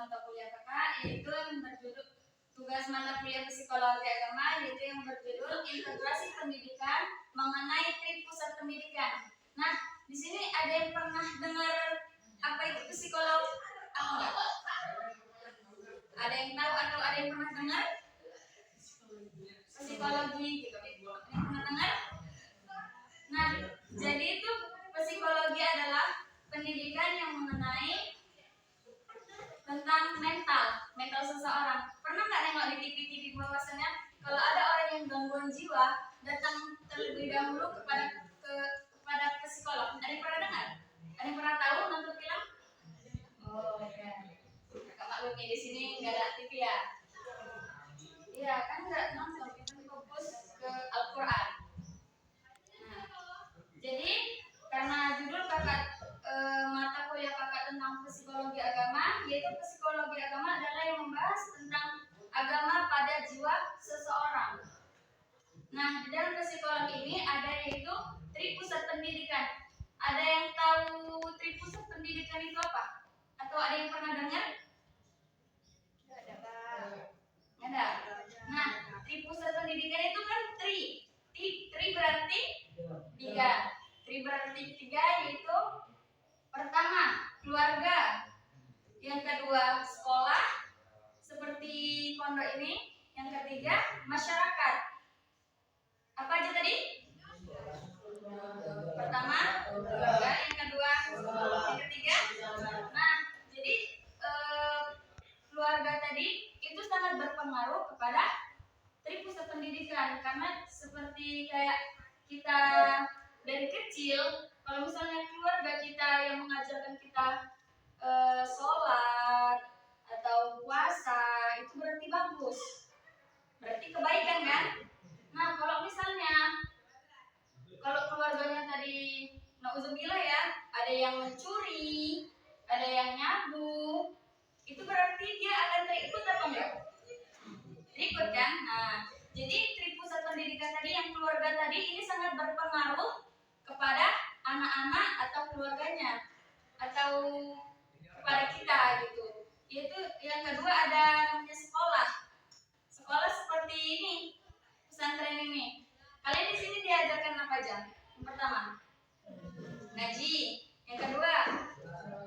mata kuliah kakak, yaitu yang berjudul tugas mata kuliah psikologi agama, yaitu yang berjudul integrasi pendidikan mengenai trik pusat pendidikan. Nah, di sini ada yang pernah dengar apa itu psikologi? Ada yang tahu atau ada yang pernah dengar? Psikologi gitu. Ada yang pernah dengar? Nah, jadi itu psikologi adalah pendidikan yang mengenai tentang mental seseorang. Pernah nggak nengok di TV bahwasannya kalau ada orang yang gangguan jiwa datang terlebih dahulu kepada psikolog. Ada yang pernah dengar? Ada yang pernah tahu nonton film? Oh ya. Kakak maklumi di sini nggak ada TV ya? Iya kan nggak nonton, kita fokus ke Al-Quran. Nah, jadi karena judul kakak mata kuliah kakak tentang psikologi agama, yaitu psikologi agama adalah yang membahas tentang agama pada jiwa seseorang. Nah, di dalam psikologi ini ada yaitu trik pusat pendidikan. Ada yang tahu trik pusat pendidikan itu apa? Atau ada yang pernah dengar? Ada. Nah, trik pusat pendidikan itu kan tri berarti tiga. Tri berarti tiga, yaitu pertama keluarga, yang kedua sekolah seperti pondok ini, yang ketiga masyarakat. Apa aja tadi? Pertama keluarga, yang kedua sekolah, yang ketiga. Nah, jadi keluarga tadi itu sangat berpengaruh kepada trik pusat pendidikan, karena seperti kayak kita dari kecil, kalau misalnya keluarga kita yang mengajarkan kita sholat atau puasa, itu berarti bagus, berarti kebaikan kan? Nah, kalau misalnya kalau keluarganya tadi nauzubillah ya, ada yang mencuri, ada yang nyabu, itu berarti dia akan terikut apa enggak? Terikut kan? Nah, jadi trik pusat pendidikan tadi yang keluarga tadi ini sangat berpengaruh kepada anak-anak atau keluarganya atau kepada kita gitu. Yaitu yang kedua ada namanya sekolah. Sekolah seperti ini, pesantren ini. Kalian di sini diajarkan apa aja? Yang pertama, ngaji. Yang kedua,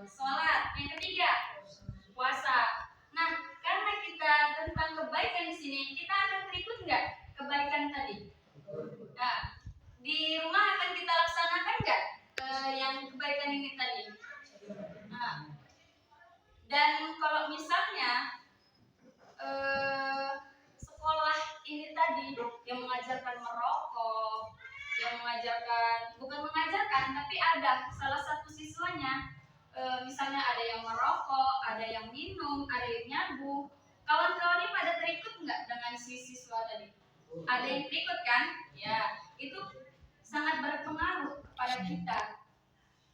sholat. Yang ketiga, puasa. Nah, karena kita tentang kebaikan di sini, kita akan terikut nggak kebaikan tadi? Nah, di rumah akan kita laksanakan nggak yang kebaikan ini tadi? Nah, dan kalau misalnya sekolah ini tadi yang mengajarkan merokok, yang mengajarkan, bukan mengajarkan, tapi ada salah satu siswanya, misalnya ada yang merokok, ada yang minum, ada yang nyabu, kawan-kawan ini pada terikut nggak dengan si siswa tadi? Ada yang terikut kan? Ya, itu sangat berpengaruh kepada kita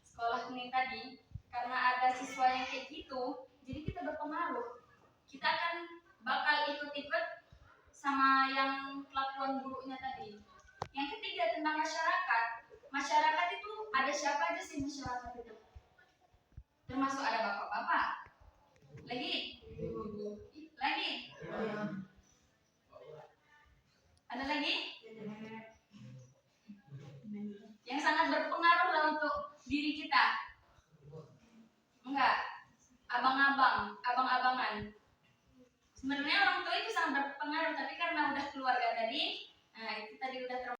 sekolah ini tadi, karena ada siswa yang kayak gitu, jadi kita berpengaruh. Kita akan bakal ikut-ikut sama yang kelakuan buruknya tadi. Yang ketiga tentang masyarakat. Masyarakat itu ada siapa aja sih masyarakat itu? Termasuk ada bapak-bapak. Lagi? Ada lagi? Yang sangat berpengaruh lah untuk diri kita. Enggak? Abang-abangan. Sebenarnya orang tua itu sangat berpengaruh, tapi karena udah keluarga tadi, nah itu tadi udah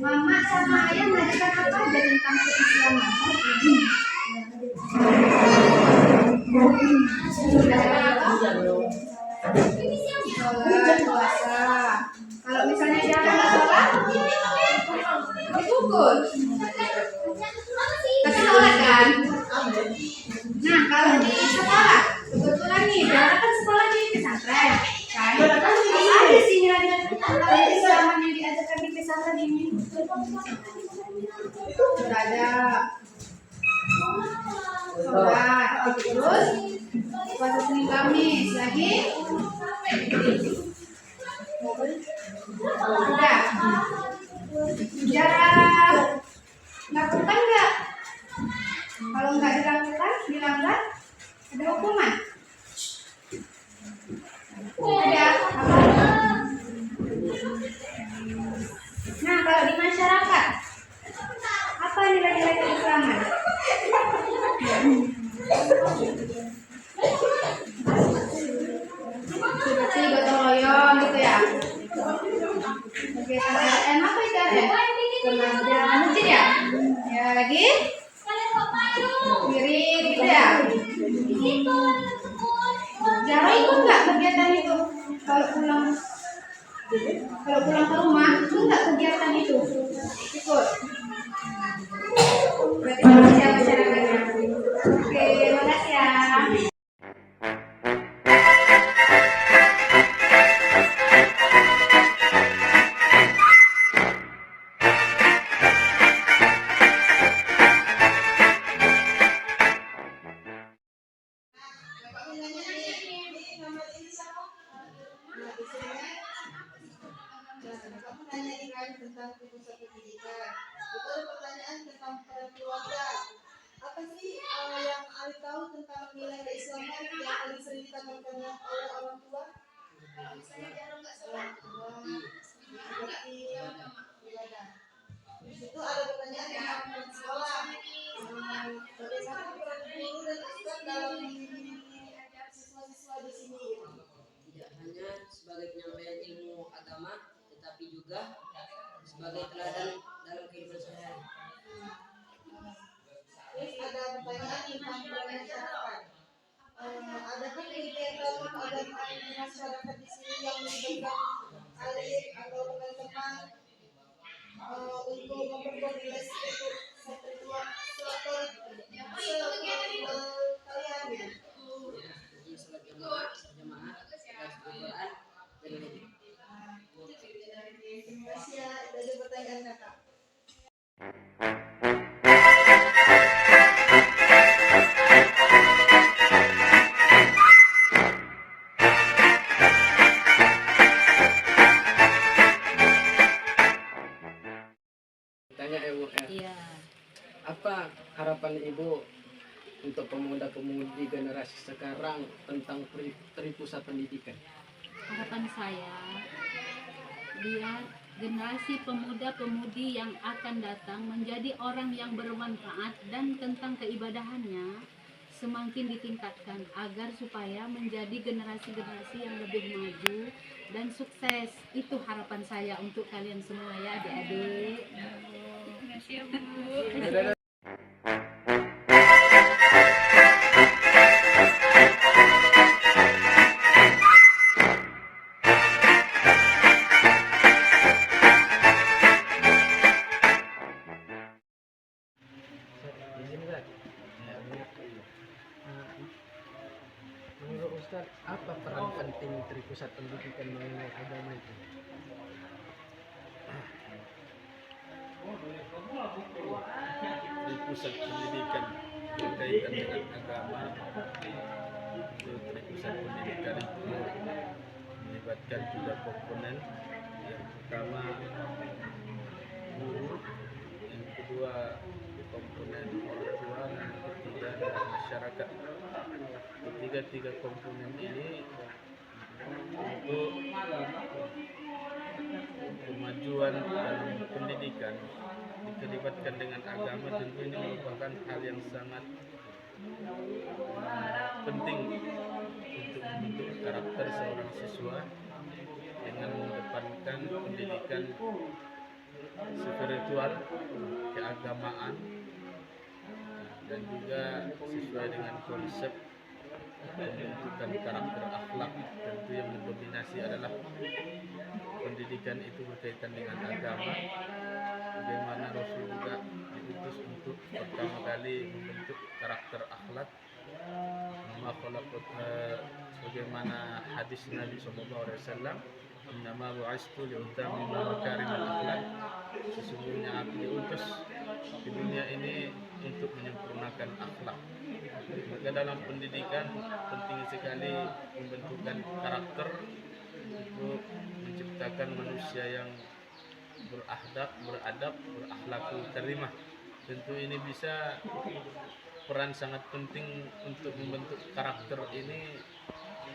Mama sama ayah mengajarkan apa aja tentang keislaman? Sholat, puasa. Kalau misalnya dia akan sholat, dipukul. Tapi sholat kan? Nah, kalau di sekolah, kebetulan nih, Dara kan sekolah di pesantren, kan? Apa sih kira-kira tentang keislaman yang diajarkan di pesantren ini? Berada. Sholat. Terus puasa Senin Kamis lagi. Udah. Jarak lakukan nggak? Kalau nggak dilakukan, dilanggar, ada hukuman. Ada apa? Nah, kalau di masyarakat, apa nilai-nilai keislaman? Bersih, gotong royong gitu ya. Kegiatan RN apa itu RN? Remaja masjid ya? Ya lagi? Kirim gitu ya? Zara ikut nggak kegiatan itu? Kalau pulang ke rumah, itu nggak kegiatan itu? Ikut. Berarti manusia masyarakatnya. Oke, makasih ya. Kamu nanya nih kan tentang pusat pendidikan. Itu ada pertanyaan tentang keluarga. Apa sih yang Ali tahu tentang nilai keislaman yang paling sering ditanamkan oleh orang tua? Kalau misalnya dia nggak sholat, seperti ibadah. Di situ ada pertanyaan tentang sekolah. Bagaimana peran guru dan ustaz dalam siswa-siswa di sini? Tidak hanya sebagai penyampaian ilmu agama, tetapi juga sebagai teladan dalam kehidupan sehari-hari. Terus ada pertanyaan tentang peran masyarakat. Adakah kegiatan agama di masyarakat di sini yang melibatkan alim atau teman-teman untuk memperkuat nilai spiritual kalian ya? Jadi sholat berjamaah, baca Al-Quran, dan lainnya. Terima kasih ya, itu aja pertanyaan kakak. Tanya Ibu, Iya, apa harapan Ibu untuk pemuda-pemudi generasi sekarang tentang pusat pendidikan? harapan saya biar generasi pemuda-pemudi yang akan datang menjadi orang yang bermanfaat dan tentang keibadahannya semakin ditingkatkan agar supaya menjadi generasi-generasi yang lebih maju dan sukses. Itu harapan saya untuk kalian semua ya adik-adik. Menurut Ustaz, apa peran penting pusat pendidikan mengenai agama itu? Di pusat pendidikan berkaitan dengan agama, itu di pusat pendidikan itu melibatkan tiga komponen. Yang pertama guru, yang kedua komponen orang tua, dan yang ketiga adalah masyarakat. Ketiga komponen ini untuk kemajuan dalam pendidikan dilibatkan dengan agama, tentu ini merupakan hal yang sangat penting untuk membentuk karakter seorang siswa dengan mengedepankan pendidikan spiritual, keagamaan, dan juga sesuai dengan konsep pembentukan karakter akhlak. Tentu yang mendominasi adalah pendidikan itu berkaitan dengan agama. Bagaimana Rasul juga diutus untuk pertama kali membentuk karakter akhlak. Sebagaimana hadis Nabi SAW, Innama bu'istu liutammima makarimal akhlak. Sesungguhnya aku diutus di dunia ini untuk menyempurnakan akhlak. Maka dalam pendidikan penting sekali pembentukan karakter untuk menciptakan manusia yang beradab, berakhlakul karimah. Tentu ini bisa peran sangat penting untuk membentuk karakter ini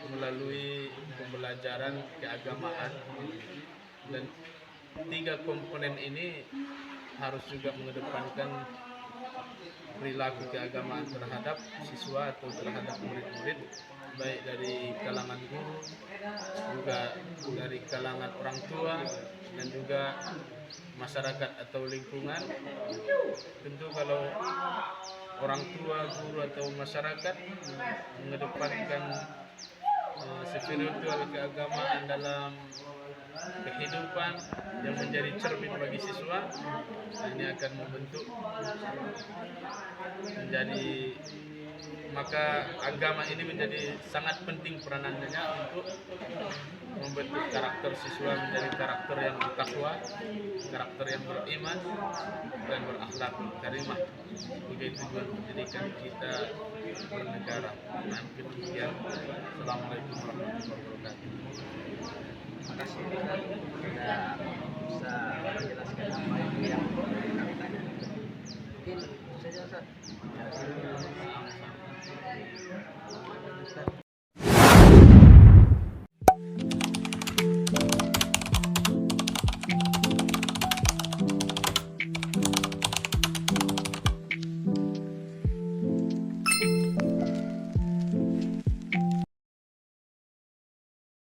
melalui pembelajaran keagamaan, dan 3 komponen ini harus juga mengedepankan perilaku keagamaan terhadap siswa atau terhadap murid-murid, baik dari kalangan guru, juga dari kalangan orang tua, dan juga masyarakat atau lingkungan. Tentu kalau orang tua, guru atau masyarakat mengedepankan spiritual keagamaan dalam kehidupan yang menjadi cermin bagi siswa, ini akan membentuk maka agama ini menjadi sangat penting peranannya untuk membentuk karakter siswa menjadi karakter yang bertakwa, karakter yang beriman dan berakhlak karimah sebagai tujuan pendidikan kita bernegara. Mungkin demikian. Assalamualaikum warahmatullahi wabarakatuh. Terima kasih sudah bisa menjelaskan apa itu yang